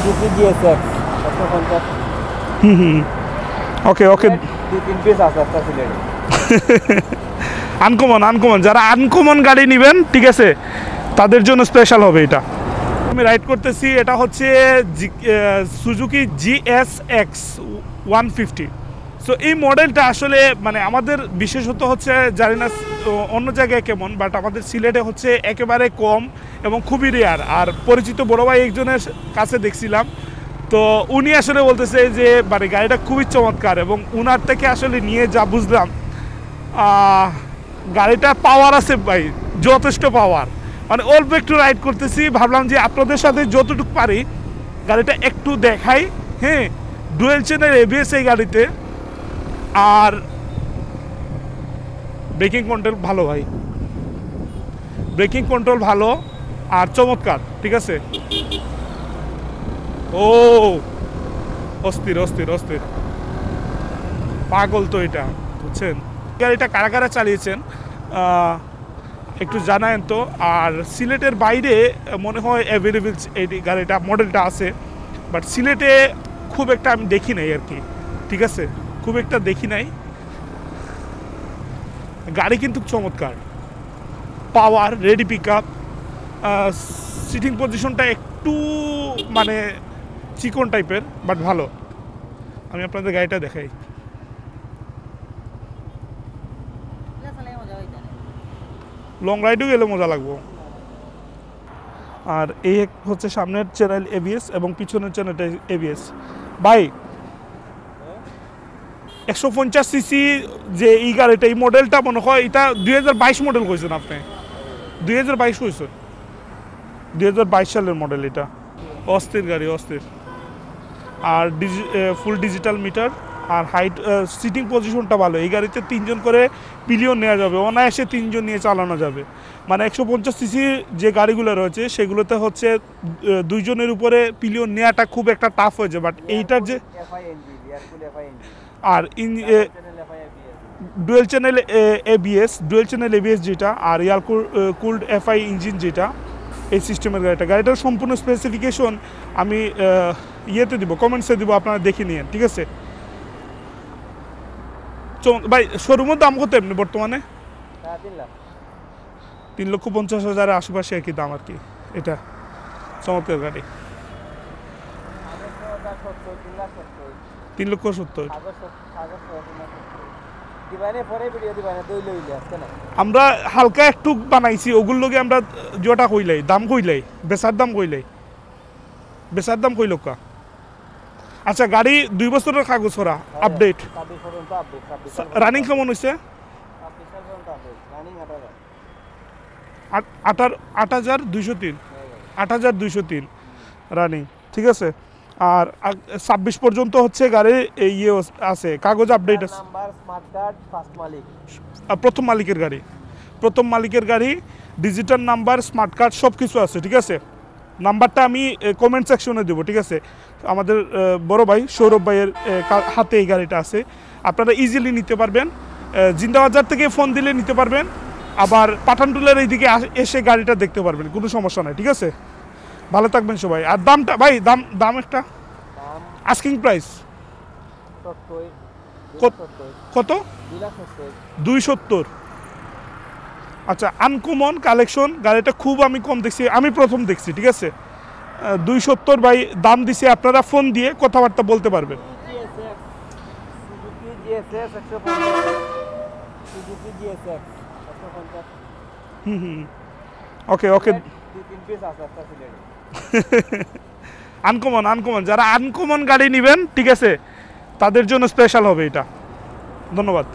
Suzuki GSX 150 ওকে ওকে 2-3 piece আছে একটা সিলেটে আনকমন যারা আনকমন গাড়ি নেবেন ঠিক আছে তাদের জন্য স্পেশাল হবে এটা। আমি রাইড করতেছি, এটা হচ্ছে সুজুকি জিএসএক্স 150। সো এই মডেলটা আসলে মানে আমাদের বিশেষত হচ্ছে জানি না অন্য জায়গায় কেমন, বাট আমাদের সিলেটে হচ্ছে একেবারে কম এবং খুবই রেয়ার। আর পরিচিত বড় ভাই একজনের কাছে দেখছিলাম, তো উনি আসলে বলতেছে যে মানে গাড়িটা খুবই চমৎকার, এবং উনার থেকে আসলে নিয়ে যা বুঝলাম গাড়িটা পাওয়ার আছে ভাই, যথেষ্ট পাওয়ার। মানে অল্প একটু রাইড করতেছি, ভাবলাম যে আপনাদের সাথে যতটুকু পারি গাড়িটা একটু দেখাই। হ্যাঁ, ডুয়েল চ্যানেল এবিএস এই গাড়িতে, আর ব্রেকিং কন্ট্রোল ভালো ভাই, ব্রেকিং কন্ট্রোল ভালো আর চমৎকার, ঠিক আছে। ও অস্থির অস্থির অস্থির পাগল তো এটা, বুঝছেন। গাড়িটা কারা কারা চালিয়েছেন একটু জানায়েন তো। আর সিলেটের বাইরে মনে হয় অ্যাভেলেবেল এই গাড়িটা মডেলটা আছে, বাট সিলেটে খুব একটা আমি দেখি নাই আর কি, ঠিক আছে, খুব একটা দেখি নাই। গাড়ি কিন্তু চমৎকার, পাওয়ার, রেডি পিক আপ, সিটিং পজিশনটা একটু মানে চিকন টাইপের, বাট ভালো। আমি আপনাদের গাড়িটা দেখাই। লং রাইডেও গেলে মজা লাগবো। আর এই হচ্ছে সামনের চ্যানেল এবিএস এবং পিছনের চ্যানেলটা এবিএস। ভাই 150 সিসি যে এই গাড়িটা, এই মডেলটা মনে হয় এটা 2022 মডেল কইছেন আপনি, 2022 কইছেন, 2022 সালের মডেল এটা। অস্থির গাড়ি, অস্থির। আর ফুল ডিজিটাল মিটার, আর হাইট, সিটিং পজিশনটা ভালো। এই গাড়িতে 3 জন করে পিলিয়ন নেওয়া যাবে, অনায়াসে 3 জন নিয়ে চালানো যাবে। মানে 150 সিসি যে গাড়িগুলো রয়েছে সেগুলোতে হচ্ছে 2 জনের উপরে পিলিয়ন নেওয়াটা খুব একটা টাফ হয়েছে, বাট এইটার যে আর ডুয়েল চ্যানেল এবিএস যেটা, আর এয়ার কুলড এফআই ইঞ্জিন যেটা, এই সিস্টেমের গাড়িটার সম্পূর্ণ স্পেসিফিকেশন আমি ইয়েতে দিব, কমেন্টসে দিব, আপনারা দেখে নিন, ঠিক আছে। ভাই শোরুমের দাম কত এমনি বর্তমানে? 3,50,000 আশেপাশে আর কি দাম আর কি। এটা চমৎকার গাড়ি, 3,70,000। আমরা হালকা একটু বানাইছি, ওগুলো লোকে আমরা জোটা কইলাই, দাম কইলাই, বেচার দাম কইলাই, বেচার দাম কইল কা। আচ্ছা, গাড়ি 2 বছরের কাগজ করা আপডেট, রানিং কেমন হয়েছে? 8,203 রানিং, ঠিক আছে। আর 26 পর্যন্ত হচ্ছে গাড়ির ইয়ে আছে, কাগজ আপডেট আছে। প্রথম মালিকের গাড়ি, ডিজিটাল নাম্বার, স্মার্ট কার্ড সব কিছু আছে, ঠিক আছে। নাম্বারটা আমি কমেন্ট সেকশনে দেবো, ঠিক আছে। আমাদের বড় ভাই সৌরভ ভাইয়ের হাতে এই গাড়িটা আছে, আপনারা ইজিলি নিতে পারবেন। জিন্দাবাজার থেকে ফোন দিলে নিতে পারবেন, আবার পাঠানটুলার এইদিকে এসে গাড়িটা দেখতে পারবেন, কোনো সমস্যা নাই, ঠিক আছে। ভালো থাকবেন সবাই। আর দামটা ভাই, দাম একটা আস্কিং প্রাইস কত? 270। আচ্ছা, আনকমন কালেকশন, গাড়িটা খুব আমি কম দেখছি, আমি প্রথম দেখছি, ঠিক আছে। 270 ভাই দাম দিছে, আপনারা ফোন দিয়ে কথাবার্তা বলতে পারবেন। ওকে ওকে আনকমন যারা আনকমন গাড়ি নেবেন ঠিক আছে তাদের জন্য স্পেশাল হবে এটা। ধন্যবাদ।